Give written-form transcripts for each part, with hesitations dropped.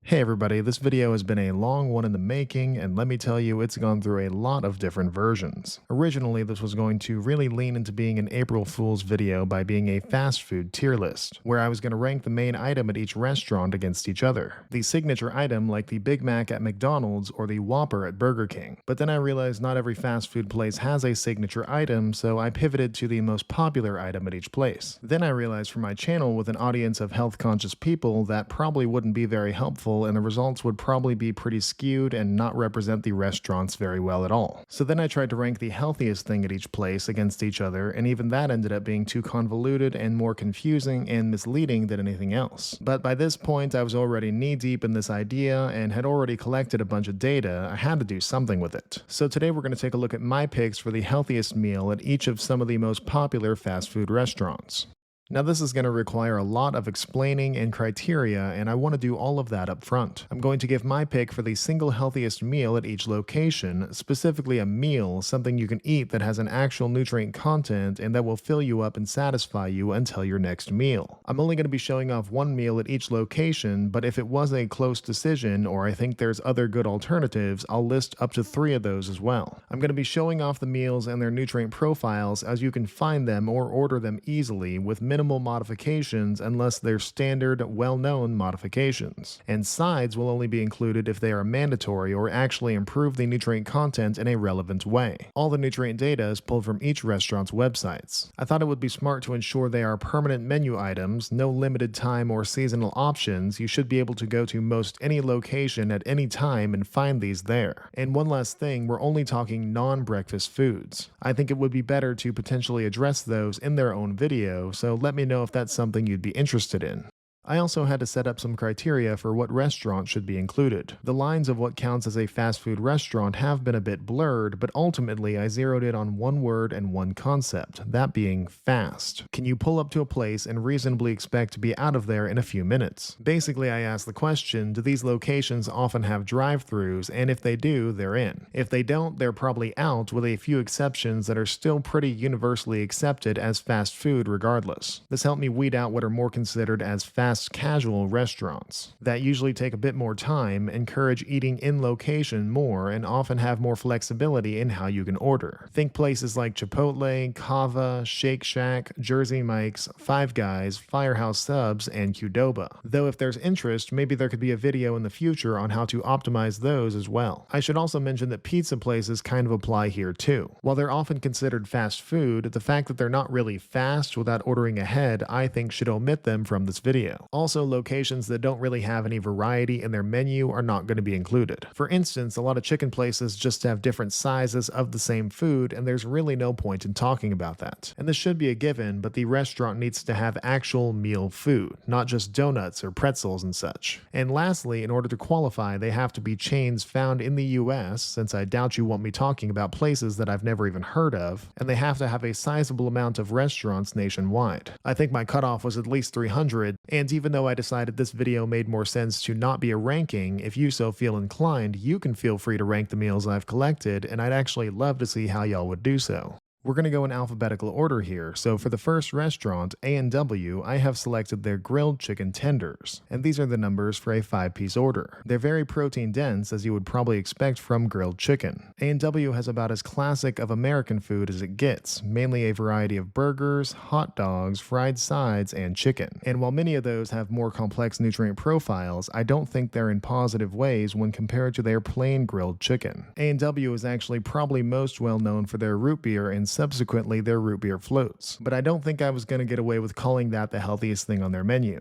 Hey everybody, this video has been a long one in the making, and let me tell you, it's gone through a lot of different versions. Originally, this was going to really lean into being an April Fool's video by being a fast food tier list, where I was going to rank the main item at each restaurant against each other. The signature item like the Big Mac at McDonald's or the Whopper at Burger King. But then I realized not every fast food place has a signature item, so I pivoted to the most popular item at each place. Then I realized for my channel with an audience of health-conscious people that probably wouldn't be very helpful and the results would probably be pretty skewed and not represent the restaurants very well at all. So then I tried to rank the healthiest thing at each place against each other, and even that ended up being too convoluted and more confusing and misleading than anything else. But by this point I was already knee-deep in this idea and had already collected a bunch of data. I had to do something with it. So today we're going to take a look at my picks for the healthiest meal at each of some of the most popular fast food restaurants. Now this is going to require a lot of explaining and criteria, and I want to do all of that up front. I'm going to give my pick for the single healthiest meal at each location, specifically a meal, something you can eat that has an actual nutrient content and that will fill you up and satisfy you until your next meal. I'm only going to be showing off one meal at each location, but if it was a close decision or I think there's other good alternatives, I'll list up to 3 of those as well. I'm going to be showing off the meals and their nutrient profiles as you can find them or order them easily with minimal modifications unless they're standard, well-known modifications. And sides will only be included if they are mandatory or actually improve the nutrient content in a relevant way. All the nutrient data is pulled from each restaurant's websites. I thought it would be smart to ensure they are permanent menu items, no limited time or seasonal options. You should be able to go to most any location at any time and find these there. And one last thing, we're only talking non-breakfast foods. I think it would be better to potentially address those in their own video, so let me know if that's something you'd be interested in. I also had to set up some criteria for what restaurant should be included. The lines of what counts as a fast food restaurant have been a bit blurred, but ultimately I zeroed in on one word and one concept, that being fast. Can you pull up to a place and reasonably expect to be out of there in a few minutes? Basically, I asked the question, do these locations often have drive-thrus, and if they do, they're in. If they don't, they're probably out, with a few exceptions that are still pretty universally accepted as fast food regardless. This helped me weed out what are more considered as fast casual restaurants that usually take a bit more time, encourage eating in location more, and often have more flexibility in how you can order. Think places like Chipotle, Kava, Shake Shack, Jersey Mike's, Five Guys, Firehouse Subs, and Qdoba. Though if there's interest, maybe there could be a video in the future on how to optimize those as well. I should also mention that pizza places kind of apply here too. While they're often considered fast food, the fact that they're not really fast without ordering ahead I think should omit them from this video. Also, locations that don't really have any variety in their menu are not going to be included. For instance, a lot of chicken places just have different sizes of the same food, and there's really no point in talking about that. And this should be a given, but the restaurant needs to have actual meal food, not just donuts or pretzels and such. And lastly, in order to qualify, they have to be chains found in the US, since I doubt you want me talking about places that I've never even heard of, and they have to have a sizable amount of restaurants nationwide. I think my cutoff was at least 300, and even though I decided this video made more sense to not be a ranking, if you so feel inclined, you can feel free to rank the meals I've collected, and I'd actually love to see how y'all would do so. We're going to go in alphabetical order here, so for the first restaurant, A&W, I have selected their grilled chicken tenders, and these are the numbers for a 5-piece order. They're very protein dense, as you would probably expect from grilled chicken. A&W has about as classic of American food as it gets, mainly a variety of burgers, hot dogs, fried sides, and chicken. And while many of those have more complex nutrient profiles, I don't think they're in positive ways when compared to their plain grilled chicken. A&W is actually probably most well known for their root beer and subsequently their root beer floats, but I don't think I was going to get away with calling that the healthiest thing on their menu.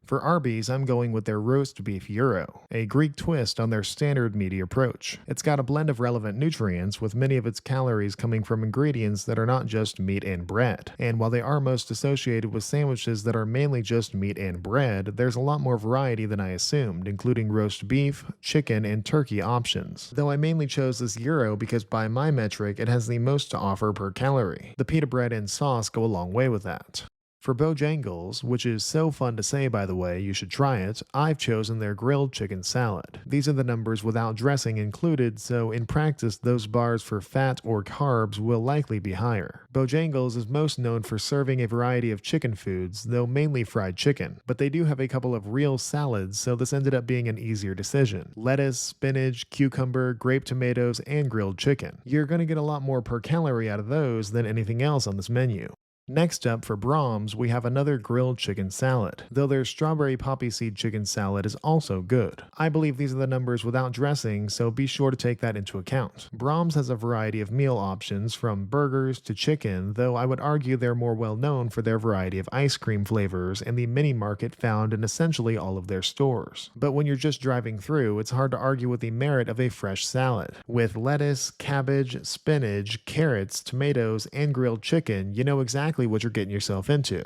For Arby's, I'm going with their roast beef gyro, a Greek twist on their standard meaty approach. It's got a blend of relevant nutrients, with many of its calories coming from ingredients that are not just meat and bread. And while they are most associated with sandwiches that are mainly just meat and bread, there's a lot more variety than I assumed, including roast beef, chicken, and turkey options. Though I mainly chose this gyro because by my metric, it has the most to offer per calorie. The pita bread and sauce go a long way with that. For Bojangles, which is so fun to say by the way, you should try it, I've chosen their grilled chicken salad. These are the numbers without dressing included, so in practice those bars for fat or carbs will likely be higher. Bojangles is most known for serving a variety of chicken foods, though mainly fried chicken, but they do have a couple of real salads, so this ended up being an easier decision. Lettuce, spinach, cucumber, grape tomatoes, and grilled chicken. You're going to get a lot more per calorie out of those than anything else on this menu. Next up for Braum's, we have another grilled chicken salad, though their strawberry poppy seed chicken salad is also good. I believe these are the numbers without dressing, so be sure to take that into account. Braum's has a variety of meal options from burgers to chicken, though I would argue they're more well known for their variety of ice cream flavors and the mini market found in essentially all of their stores. But when you're just driving through, it's hard to argue with the merit of a fresh salad. With lettuce, cabbage, spinach, carrots, tomatoes, and grilled chicken, you know exactly what you're getting yourself into.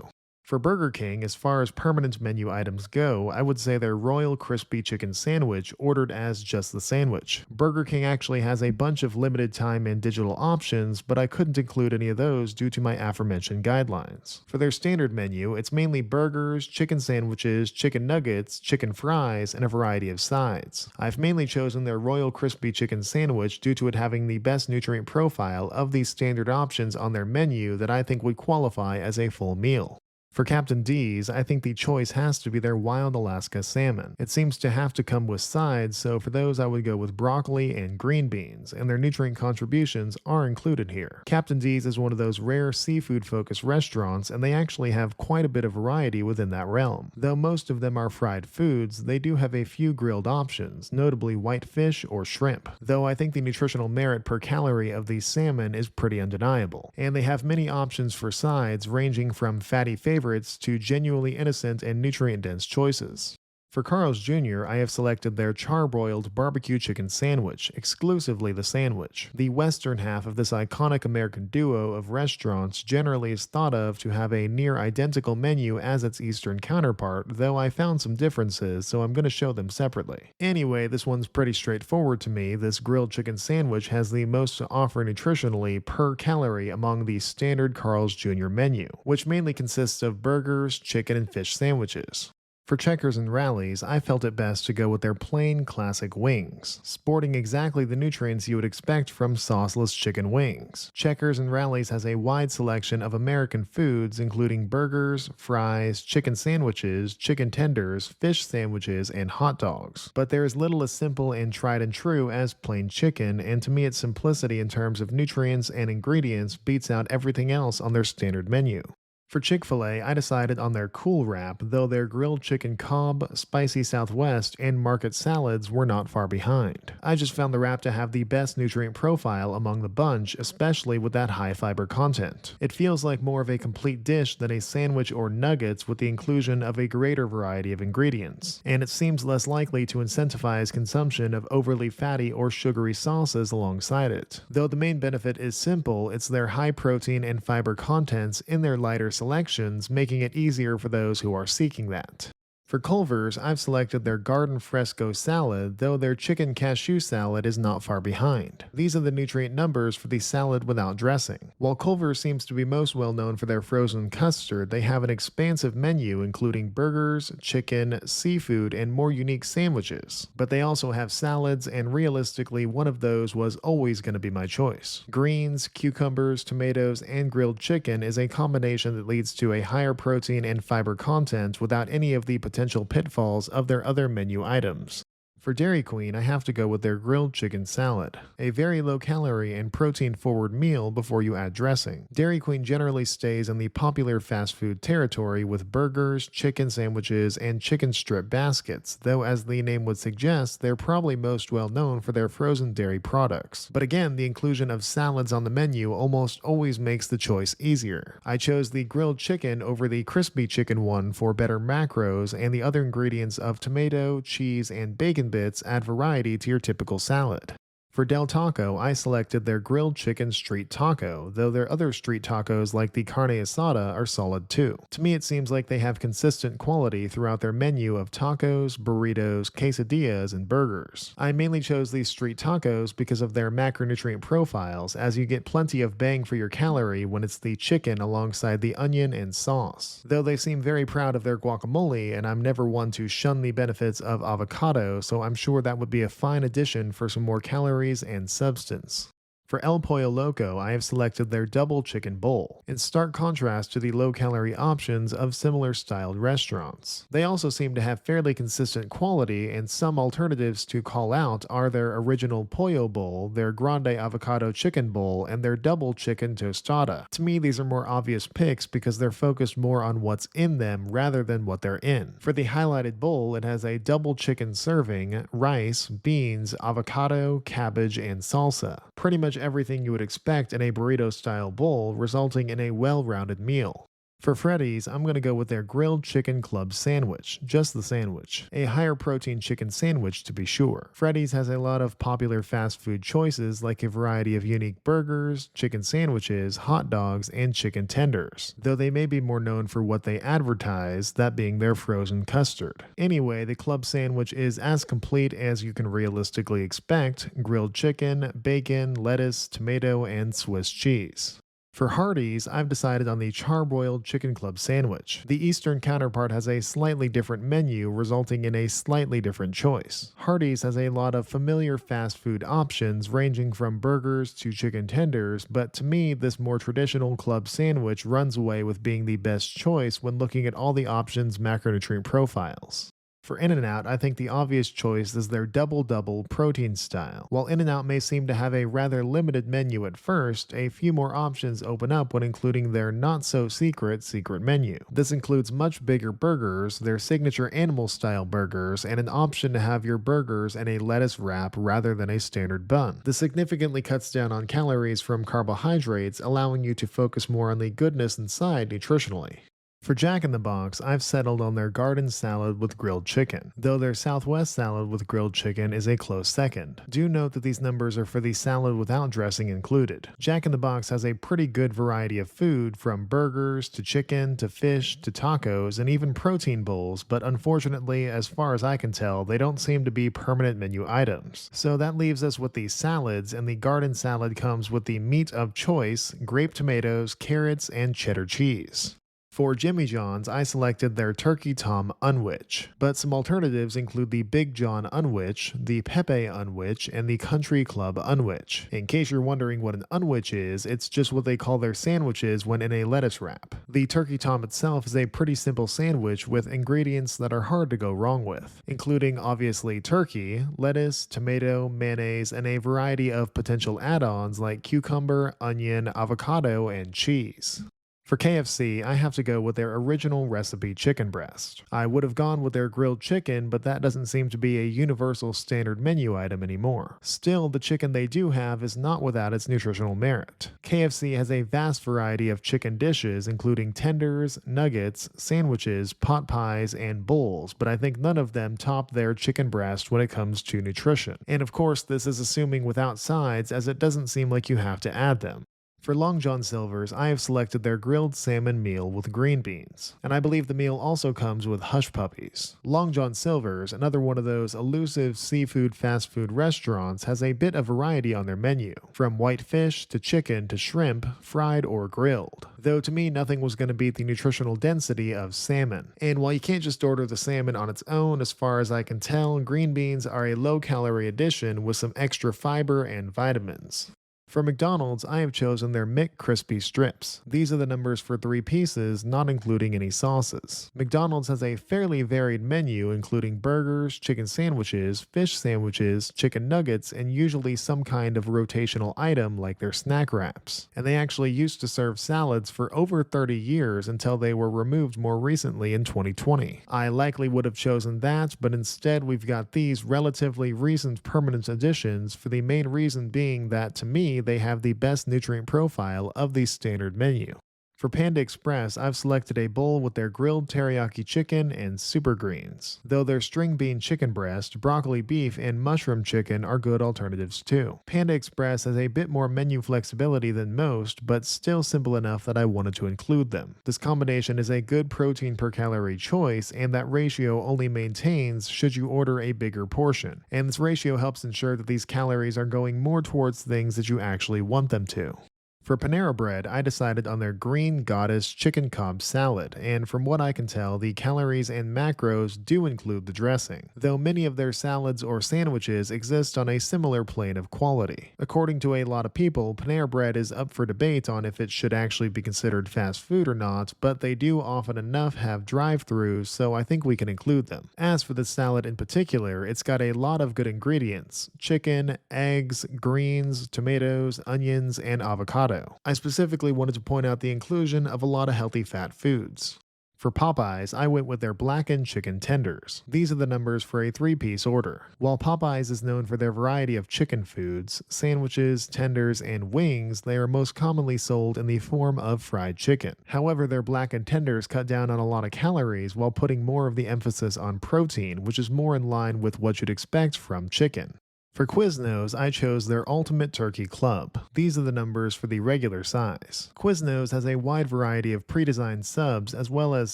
For Burger King, as far as permanent menu items go, I would say their Royal Crispy Chicken Sandwich ordered as just the sandwich. Burger King actually has a bunch of limited time and digital options, but I couldn't include any of those due to my aforementioned guidelines. For their standard menu, it's mainly burgers, chicken sandwiches, chicken nuggets, chicken fries, and a variety of sides. I've mainly chosen their Royal Crispy Chicken Sandwich due to it having the best nutrient profile of the standard options on their menu that I think would qualify as a full meal. For Captain D's, I think the choice has to be their Wild Alaska Salmon. It seems to have to come with sides, so for those I would go with broccoli and green beans, and their nutrient contributions are included here. Captain D's is one of those rare seafood-focused restaurants, and they actually have quite a bit of variety within that realm. Though most of them are fried foods, they do have a few grilled options, notably white fish or shrimp. Though I think the nutritional merit per calorie of the salmon is pretty undeniable. And they have many options for sides, ranging from fatty favorites to genuinely innocent and nutrient-dense choices. For Carl's Jr., I have selected their charbroiled barbecue chicken sandwich, exclusively the sandwich. The western half of this iconic American duo of restaurants generally is thought of to have a near-identical menu as its eastern counterpart, though I found some differences, so I'm going to show them separately. Anyway, this one's pretty straightforward to me. This grilled chicken sandwich has the most to offer nutritionally per calorie among the standard Carl's Jr. menu, which mainly consists of burgers, chicken, and fish sandwiches. For Checkers and Rallies, I felt it best to go with their plain classic wings, sporting exactly the nutrients you would expect from sauceless chicken wings. Checkers and Rallies has a wide selection of American foods including burgers, fries, chicken sandwiches, chicken tenders, fish sandwiches, and hot dogs. But there is little as simple and tried and true as plain chicken, and to me its simplicity in terms of nutrients and ingredients beats out everything else on their standard menu. For Chick-fil-A, I decided on their Cool Wrap, though their grilled chicken Cobb, spicy Southwest, and market salads were not far behind. I just found the wrap to have the best nutrient profile among the bunch, especially with that high fiber content. It feels like more of a complete dish than a sandwich or nuggets with the inclusion of a greater variety of ingredients, and it seems less likely to incentivize consumption of overly fatty or sugary sauces alongside it. Though the main benefit is simple, it's their high protein and fiber contents in their lighter selections, making it easier for those who are seeking that. For Culver's, I've selected their Garden Fresco salad, though their chicken cashew salad is not far behind. These are the nutrient numbers for the salad without dressing. While Culver's seems to be most well known for their frozen custard, they have an expansive menu including burgers, chicken, seafood, and more unique sandwiches. But they also have salads, and realistically, one of those was always going to be my choice. Greens, cucumbers, tomatoes, and grilled chicken is a combination that leads to a higher protein and fiber content without any of the potential pitfalls of their other menu items. For Dairy Queen, I have to go with their grilled chicken salad, a very low-calorie and protein-forward meal before you add dressing. Dairy Queen generally stays in the popular fast food territory with burgers, chicken sandwiches, and chicken strip baskets, though as the name would suggest, they're probably most well known for their frozen dairy products. But again, the inclusion of salads on the menu almost always makes the choice easier. I chose the grilled chicken over the crispy chicken one for better macros, and the other ingredients of tomato, cheese, and bacon bits add variety to your typical salad. For Del Taco, I selected their grilled chicken street taco, though their other street tacos like the carne asada are solid too. To me, it seems like they have consistent quality throughout their menu of tacos, burritos, quesadillas, and burgers. I mainly chose these street tacos because of their macronutrient profiles, as you get plenty of bang for your calorie when it's the chicken alongside the onion and sauce. Though they seem very proud of their guacamole, and I'm never one to shun the benefits of avocado, so I'm sure that would be a fine addition for some more calories and substance. For El Pollo Loco, I have selected their double chicken bowl, in stark contrast to the low-calorie options of similar styled restaurants. They also seem to have fairly consistent quality, and some alternatives to call out are their original pollo bowl, their grande avocado chicken bowl, and their double chicken tostada. To me, these are more obvious picks because they're focused more on what's in them rather than what they're in. For the highlighted bowl, it has a double chicken serving, rice, beans, avocado, cabbage, and salsa. Pretty much everything you would expect in a burrito-style bowl, resulting in a well-rounded meal. For Freddy's, I'm going to go with their grilled chicken club sandwich, just the sandwich. A higher protein chicken sandwich to be sure. Freddy's has a lot of popular fast food choices like a variety of unique burgers, chicken sandwiches, hot dogs, and chicken tenders, though they may be more known for what they advertise, that being their frozen custard. Anyway, the club sandwich is as complete as you can realistically expect: grilled chicken, bacon, lettuce, tomato, and Swiss cheese. For Hardee's, I've decided on the charbroiled chicken club sandwich. The Eastern counterpart has a slightly different menu, resulting in a slightly different choice. Hardee's has a lot of familiar fast food options ranging from burgers to chicken tenders, but to me, this more traditional club sandwich runs away with being the best choice when looking at all the options' macronutrient profiles. For In-N-Out, I think the obvious choice is their double-double protein style. While In-N-Out may seem to have a rather limited menu at first, a few more options open up when including their not-so-secret menu. This includes much bigger burgers, their signature animal-style burgers, and an option to have your burgers in a lettuce wrap rather than a standard bun. This significantly cuts down on calories from carbohydrates, allowing you to focus more on the goodness inside nutritionally. For Jack in the Box, I've settled on their garden salad with grilled chicken, though their Southwest salad with grilled chicken is a close second. Do note that these numbers are for the salad without dressing included. Jack in the Box has a pretty good variety of food, from burgers to chicken to fish to tacos and even protein bowls, but unfortunately, as far as I can tell, they don't seem to be permanent menu items. So that leaves us with the salads, and the garden salad comes with the meat of choice: grape tomatoes, carrots, and cheddar cheese. For Jimmy John's, I selected their Turkey Tom Unwich, but some alternatives include the Big John Unwich, the Pepe Unwich, and the Country Club Unwich. In case you're wondering what an unwich is, it's just what they call their sandwiches when in a lettuce wrap. The Turkey Tom itself is a pretty simple sandwich with ingredients that are hard to go wrong with, including obviously turkey, lettuce, tomato, mayonnaise, and a variety of potential add-ons like cucumber, onion, avocado, and cheese. For KFC, I have to go with their original recipe chicken breast. I would have gone with their grilled chicken, but that doesn't seem to be a universal standard menu item anymore. Still, the chicken they do have is not without its nutritional merit. KFC has a vast variety of chicken dishes, including tenders, nuggets, sandwiches, pot pies, and bowls, but I think none of them top their chicken breast when it comes to nutrition. And of course, this is assuming without sides, as it doesn't seem like you have to add them. For Long John Silver's, I have selected their grilled salmon meal with green beans, and I believe the meal also comes with hush puppies. Long John Silver's, another one of those elusive seafood fast food restaurants, has a bit of variety on their menu, from white fish to chicken to shrimp, fried or grilled. Though to me, nothing was going to beat the nutritional density of salmon. And while you can't just order the salmon on its own, as far as I can tell, green beans are a low-calorie addition with some extra fiber and vitamins. For McDonald's, I have chosen their McCrispy strips. These are the numbers for 3 pieces, not including any sauces. McDonald's has a fairly varied menu, including burgers, chicken sandwiches, fish sandwiches, chicken nuggets, and usually some kind of rotational item like their snack wraps. And they actually used to serve salads for over 30 years until they were removed more recently in 2020. I likely would have chosen that, but instead we've got these relatively recent permanent additions, for the main reason being that, to me, they have the best nutrient profile of the standard menu. For Panda Express, I've selected a bowl with their grilled teriyaki chicken and super greens. Though their string bean chicken breast, broccoli beef, and mushroom chicken are good alternatives too. Panda Express has a bit more menu flexibility than most, but still simple enough that I wanted to include them. This combination is a good protein per calorie choice, and that ratio only maintains should you order a bigger portion. And this ratio helps ensure that these calories are going more towards things that you actually want them to. For Panera Bread, I decided on their Green Goddess Chicken Cobb Salad, and from what I can tell, the calories and macros do include the dressing, though many of their salads or sandwiches exist on a similar plane of quality. According to a lot of people, Panera Bread is up for debate on if it should actually be considered fast food or not, but they do often enough have drive-thrus, so I think we can include them. As for the salad in particular, it's got a lot of good ingredients: chicken, eggs, greens, tomatoes, onions, and avocado. I specifically wanted to point out the inclusion of a lot of healthy fat foods. For Popeyes, I went with their blackened chicken tenders. These are the numbers for a 3-piece order. While Popeyes is known for their variety of chicken foods, sandwiches, tenders, and wings, they are most commonly sold in the form of fried chicken. However, their blackened tenders cut down on a lot of calories while putting more of the emphasis on protein, which is more in line with what you'd expect from chicken. For Quiznos, I chose their Ultimate Turkey Club. These are the numbers for the regular size. Quiznos has a wide variety of pre-designed subs as well as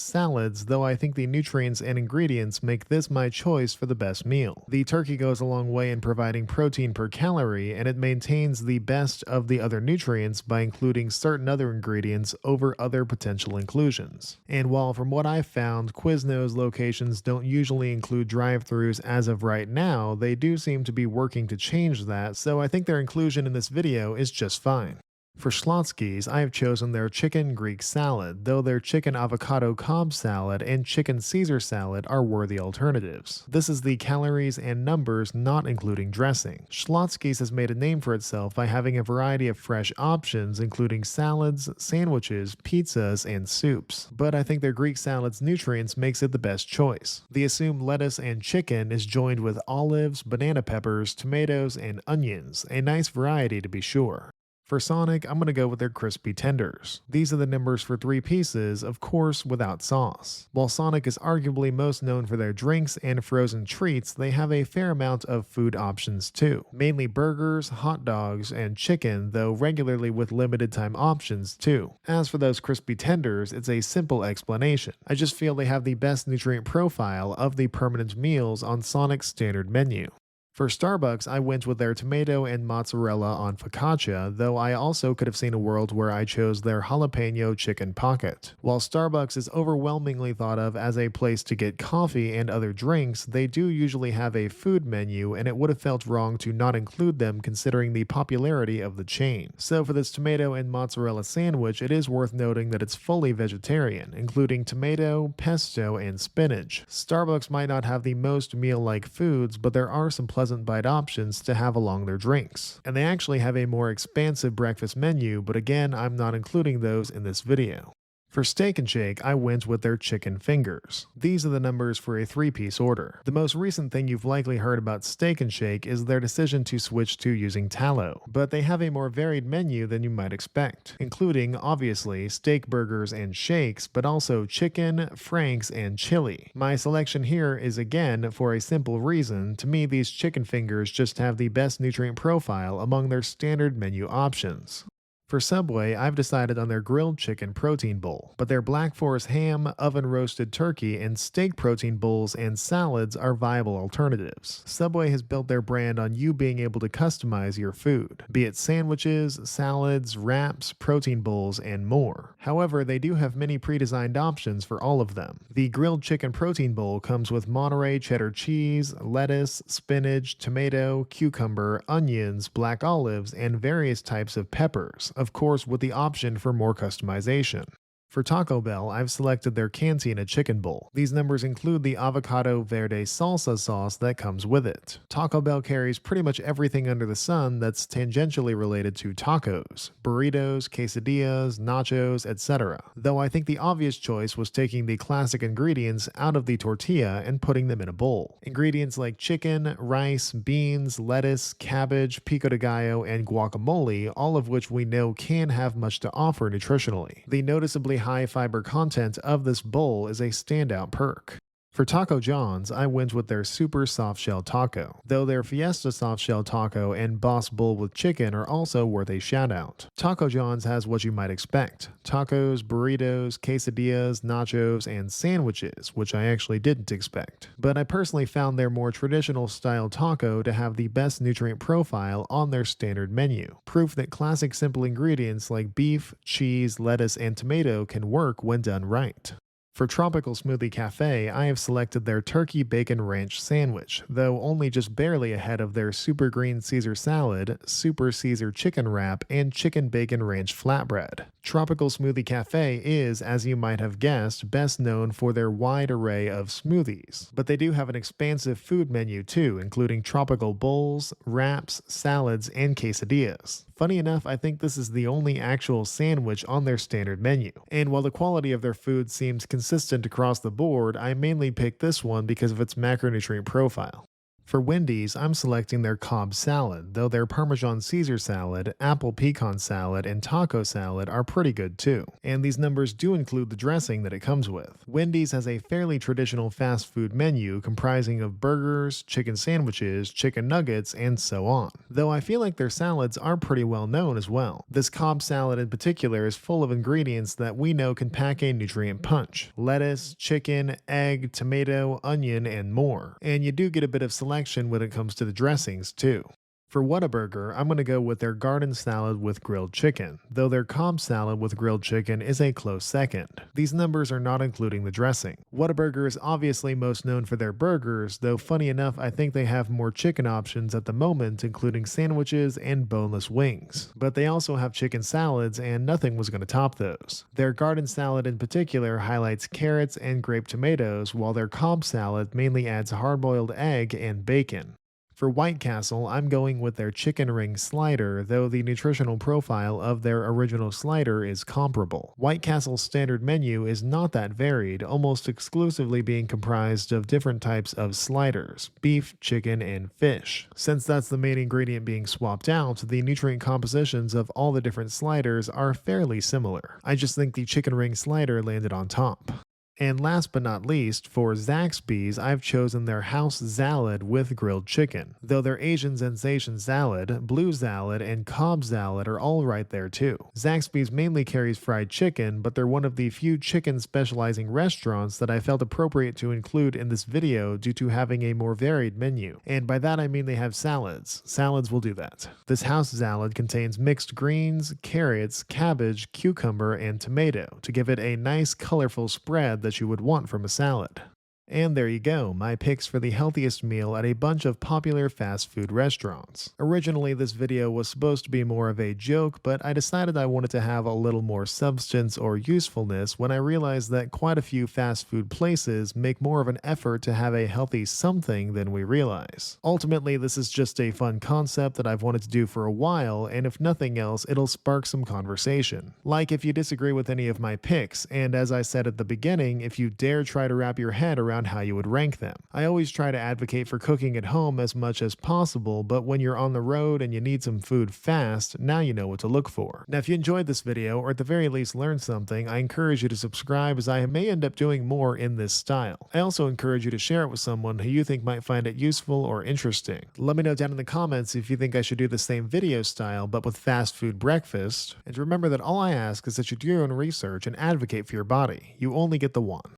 salads, though I think the nutrients and ingredients make this my choice for the best meal. The turkey goes a long way in providing protein per calorie, and it maintains the best of the other nutrients by including certain other ingredients over other potential inclusions. And while from what I've found, Quiznos locations don't usually include drive-thrus as of right now, they do seem to be working to change that, so I think their inclusion in this video is just fine. For Schlotzsky's, I have chosen their chicken Greek salad, though their chicken avocado Cobb salad and chicken Caesar salad are worthy alternatives. This is the calories and numbers not including dressing. Schlotzsky's has made a name for itself by having a variety of fresh options including salads, sandwiches, pizzas, and soups, but I think their Greek salad's nutrients makes it the best choice. The assumed lettuce and chicken is joined with olives, banana peppers, tomatoes, and onions, a nice variety to be sure. For Sonic, I'm going to go with their crispy tenders. These are the numbers for 3 pieces, of course without sauce. While Sonic is arguably most known for their drinks and frozen treats, they have a fair amount of food options too. Mainly burgers, hot dogs, and chicken, though regularly with limited time options too. As for those crispy tenders, it's a simple explanation. I just feel they have the best nutrient profile of the permanent meals on Sonic's standard menu. For Starbucks, I went with their tomato and mozzarella on focaccia, though I also could have seen a world where I chose their jalapeno chicken pocket. While Starbucks is overwhelmingly thought of as a place to get coffee and other drinks, they do usually have a food menu, and it would have felt wrong to not include them considering the popularity of the chain. So for this tomato and mozzarella sandwich, it is worth noting that it's fully vegetarian, including tomato, pesto, and spinach. Starbucks might not have the most meal-like foods, but there are some pleasant bite options to have along their drinks. And they actually have a more expansive breakfast menu, but again, I'm not including those in this video. For Steak and Shake, I went with their chicken fingers. These are the numbers for a 3-piece order. The most recent thing you've likely heard about Steak and Shake is their decision to switch to using tallow, but they have a more varied menu than you might expect, including, obviously, steak burgers and shakes, but also chicken, franks, and chili. My selection here is again for a simple reason. To me, these chicken fingers just have the best nutrient profile among their standard menu options. For Subway, I've decided on their grilled chicken protein bowl, but their Black Forest ham, oven roasted turkey, and steak protein bowls and salads are viable alternatives. Subway has built their brand on you being able to customize your food, be it sandwiches, salads, wraps, protein bowls, and more. However, they do have many pre-designed options for all of them. The grilled chicken protein bowl comes with Monterey cheddar cheese, lettuce, spinach, tomato, cucumber, onions, black olives, and various types of peppers, of course with the option for more customization. For Taco Bell, I've selected their Cantina chicken bowl. These numbers include the avocado verde salsa sauce that comes with it. Taco Bell carries pretty much everything under the sun that's tangentially related to tacos: burritos, quesadillas, nachos, etc. Though I think the obvious choice was taking the classic ingredients out of the tortilla and putting them in a bowl. Ingredients like chicken, rice, beans, lettuce, cabbage, pico de gallo, and guacamole, all of which we know can have much to offer nutritionally. The noticeably high fiber content of this bowl is a standout perk. For Taco John's, I went with their Super Soft Shell Taco, though their Fiesta Soft Shell Taco and Boss Bowl with Chicken are also worth a shout out. Taco John's has what you might expect: tacos, burritos, quesadillas, nachos, and sandwiches, which I actually didn't expect. But I personally found their more traditional style taco to have the best nutrient profile on their standard menu, proof that classic simple ingredients like beef, cheese, lettuce, and tomato can work when done right. For Tropical Smoothie Cafe, I have selected their Turkey Bacon Ranch Sandwich, though only just barely ahead of their Super Green Caesar Salad, Super Caesar Chicken Wrap, and Chicken Bacon Ranch Flatbread. Tropical Smoothie Cafe is, as you might have guessed, best known for their wide array of smoothies, but they do have an expansive food menu too, including tropical bowls, wraps, salads, and quesadillas. Funny enough, I think this is the only actual sandwich on their standard menu, and while the quality of their food seems consistent across the board, I mainly picked this one because of its macronutrient profile. For Wendy's, I'm selecting their Cobb salad, though their Parmesan Caesar salad, apple pecan salad, and taco salad are pretty good too. And these numbers do include the dressing that it comes with. Wendy's has a fairly traditional fast food menu comprising of burgers, chicken sandwiches, chicken nuggets, and so on. Though I feel like their salads are pretty well known as well. This Cobb salad in particular is full of ingredients that we know can pack a nutrient punch: lettuce, chicken, egg, tomato, onion, and more. And you do get a bit of selection when it comes to the dressings too. For Whataburger, I'm going to go with their garden salad with grilled chicken, though their Cobb salad with grilled chicken is a close second. These numbers are not including the dressing. Whataburger is obviously most known for their burgers, though funny enough, I think they have more chicken options at the moment, including sandwiches and boneless wings. But they also have chicken salads, and nothing was going to top those. Their garden salad in particular highlights carrots and grape tomatoes, while their Cobb salad mainly adds hard-boiled egg and bacon. For White Castle, I'm going with their chicken ring slider, though the nutritional profile of their original slider is comparable. White Castle's standard menu is not that varied, almost exclusively being comprised of different types of sliders: beef, chicken, and fish. Since that's the main ingredient being swapped out, the nutrient compositions of all the different sliders are fairly similar. I just think the chicken ring slider landed on top. And last but not least, for Zaxbys, I've chosen their house salad with grilled chicken, though their Asian sensation salad, blue salad, and Cobb salad are all right there too. Zaxbys mainly carries fried chicken, but they're one of the few chicken specializing restaurants that I felt appropriate to include in this video due to having a more varied menu. And by that I mean they have salads. Salads will do that. This house salad contains mixed greens, carrots, cabbage, cucumber, and tomato to give it a nice colorful spread that you would want from a salad. And there you go, my picks for the healthiest meal at a bunch of popular fast food restaurants. Originally, this video was supposed to be more of a joke, but I decided I wanted to have a little more substance or usefulness when I realized that quite a few fast food places make more of an effort to have a healthy something than we realize. Ultimately, this is just a fun concept that I've wanted to do for a while, and if nothing else, it'll spark some conversation. Like if you disagree with any of my picks, and as I said at the beginning, if you dare try to wrap your head around how you would rank them. I always try to advocate for cooking at home as much as possible, but when you're on the road and you need some food fast, now you know what to look for. Now, if you enjoyed this video, or at the very least learned something, I encourage you to subscribe, as I may end up doing more in this style. I also encourage you to share it with someone who you think might find it useful or interesting. Let me know down in the comments if you think I should do the same video style, but with fast food breakfast. And remember that all I ask is that you do your own research and advocate for your body. You only get the one.